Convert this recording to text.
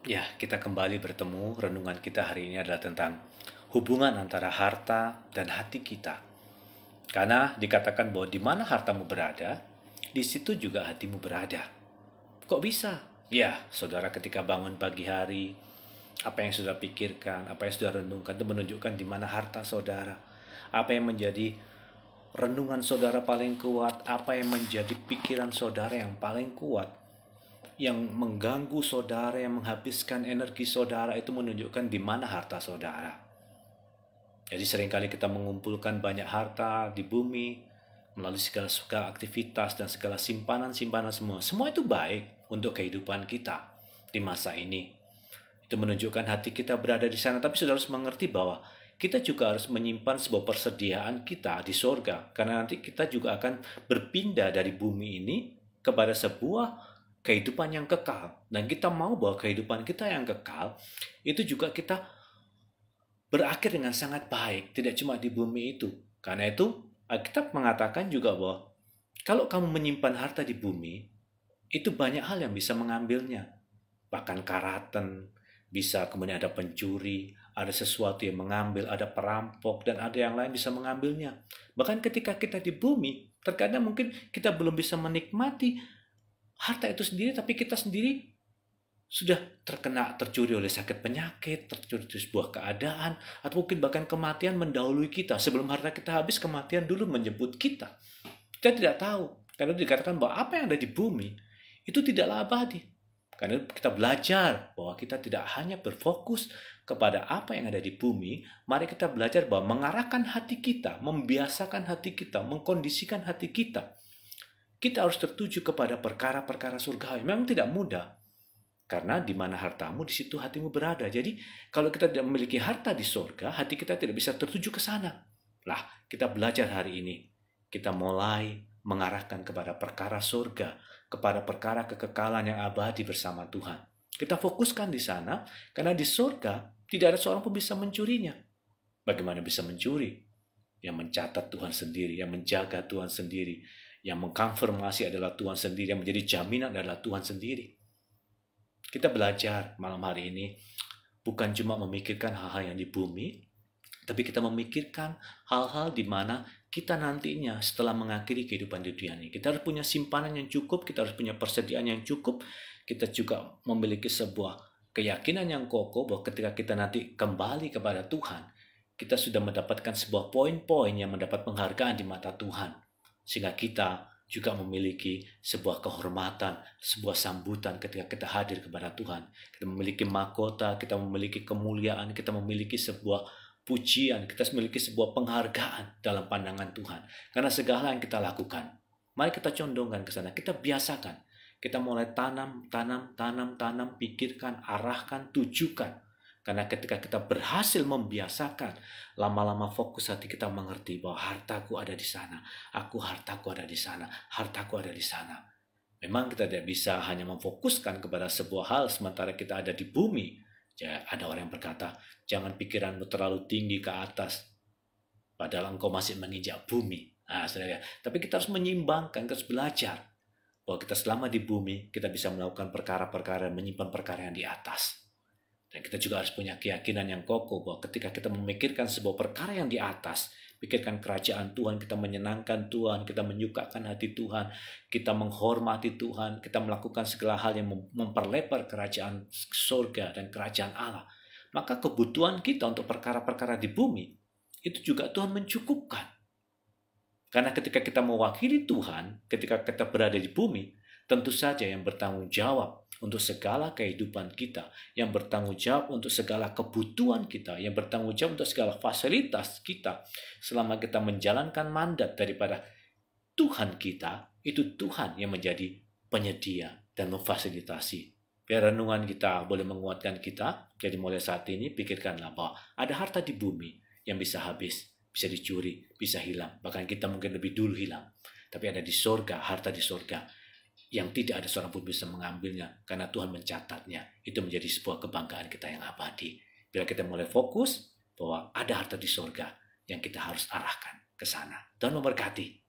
Ya, kita kembali bertemu. Renungan kita hari ini adalah tentang hubungan antara harta dan hati kita. Karena dikatakan bahwa di mana hartamu berada, di situ juga hatimu berada. Kok bisa? Ya, saudara ketika bangun pagi hari, apa yang sudah pikirkan, apa yang sudah renungkan itu menunjukkan di mana harta saudara. Apa yang menjadi renungan saudara paling kuat, apa yang menjadi pikiran saudara yang paling kuat, yang mengganggu saudara, yang menghabiskan energi saudara, itu menunjukkan di mana harta saudara. Jadi seringkali kita mengumpulkan banyak harta di bumi melalui segala aktivitas dan segala simpanan-simpanan semua. Semua itu baik untuk kehidupan kita di masa ini. Itu menunjukkan hati kita berada di sana, tapi saudara harus mengerti bahwa kita juga harus menyimpan sebuah persediaan kita di sorga. Karena nanti kita juga akan berpindah dari bumi ini kepada sebuah kehidupan yang kekal. Dan kita mau bahwa kehidupan kita yang kekal, itu juga kita berakhir dengan sangat baik. Tidak cuma di bumi itu. Karena itu, Alkitab mengatakan juga bahwa kalau kamu menyimpan harta di bumi, itu banyak hal yang bisa mengambilnya. Bahkan karatan, bisa kemudian ada pencuri, ada sesuatu yang mengambil, ada perampok, dan ada yang lain bisa mengambilnya. Bahkan ketika kita di bumi, terkadang mungkin kita belum bisa menikmati harta itu sendiri, tapi kita sendiri sudah tercuri oleh sakit penyakit, tercuri di sebuah keadaan, atau mungkin bahkan kematian mendahului kita. Sebelum harta kita habis, kematian dulu menjemput kita. Kita tidak tahu, karena dikatakan bahwa apa yang ada di bumi, itu tidaklah abadi. Karena kita belajar bahwa kita tidak hanya berfokus kepada apa yang ada di bumi, mari kita belajar bahwa mengarahkan hati kita, membiasakan hati kita, mengkondisikan hati kita. Kita harus tertuju kepada perkara-perkara surgawi. Memang tidak mudah, karena di mana hartamu, di situ hatimu berada. Jadi kalau kita tidak memiliki harta di surga, hati kita tidak bisa tertuju ke sana. Lah, kita belajar hari ini. Kita mulai mengarahkan kepada perkara surga, kepada perkara kekekalan yang abadi bersama Tuhan. Kita fokuskan di sana, karena di surga tidak ada seorang pun bisa mencurinya. Bagaimana bisa mencuri? Yang mencatat Tuhan sendiri, yang menjaga Tuhan sendiri, yang mengkonfirmasi adalah Tuhan sendiri, yang menjadi jaminan adalah Tuhan sendiri. Kita belajar malam hari ini bukan cuma memikirkan hal-hal yang di bumi, tapi kita memikirkan hal-hal di mana kita nantinya setelah mengakhiri kehidupan di dunia ini. Kita harus punya simpanan yang cukup, kita harus punya persediaan yang cukup, kita juga memiliki sebuah keyakinan yang kokoh bahwa ketika kita nanti kembali kepada Tuhan, kita sudah mendapatkan sebuah poin-poin yang mendapat penghargaan di mata Tuhan. Sehingga kita juga memiliki sebuah kehormatan, sebuah sambutan ketika kita hadir kepada Tuhan. Kita memiliki mahkota, kita memiliki kemuliaan, kita memiliki sebuah pujian, kita memiliki sebuah penghargaan dalam pandangan Tuhan. Karena segala yang kita lakukan, mari kita condongkan ke sana, kita biasakan. Kita mulai tanam, pikirkan, arahkan, tujukan. Karena ketika kita berhasil membiasakan, lama-lama fokus hati kita mengerti bahwa hartaku ada di sana, hartaku ada di sana, hartaku ada di sana. Memang kita tidak bisa hanya memfokuskan kepada sebuah hal sementara kita ada di bumi. Ya, ada orang yang berkata, jangan pikiranmu terlalu tinggi ke atas, padahal engkau masih menginjak bumi. Nah, saudara, tapi kita harus menyimbangkan, kita harus belajar bahwa kita selama di bumi, kita bisa melakukan perkara-perkara, menyimpan perkara yang di atas. Dan kita juga harus punya keyakinan yang kokoh bahwa ketika kita memikirkan sebuah perkara yang di atas, pikirkan kerajaan Tuhan, kita menyenangkan Tuhan, kita menyukakan hati Tuhan, kita menghormati Tuhan, kita melakukan segala hal yang memperlebar kerajaan surga dan kerajaan Allah. Maka kebutuhan kita untuk perkara-perkara di bumi, itu juga Tuhan mencukupkan. Karena ketika kita mewakili Tuhan, ketika kita berada di bumi, tentu saja yang bertanggung jawab untuk segala kehidupan kita, yang bertanggung jawab untuk segala kebutuhan kita, yang bertanggung jawab untuk segala fasilitas kita, selama kita menjalankan mandat daripada Tuhan kita, itu Tuhan yang menjadi penyedia dan memfasilitasi. Biar renungan kita boleh menguatkan kita, jadi mulai saat ini pikirkanlah bahwa ada harta di bumi yang bisa habis, bisa dicuri, bisa hilang, bahkan kita mungkin lebih dulu hilang. Tapi ada di sorga, harta di sorga, yang tidak ada seorang pun bisa mengambilnya karena Tuhan mencatatnya. Itu menjadi sebuah kebanggaan kita yang abadi. Bila kita mulai fokus bahwa ada harta di sorga yang kita harus arahkan ke sana. Tuhan memberkati.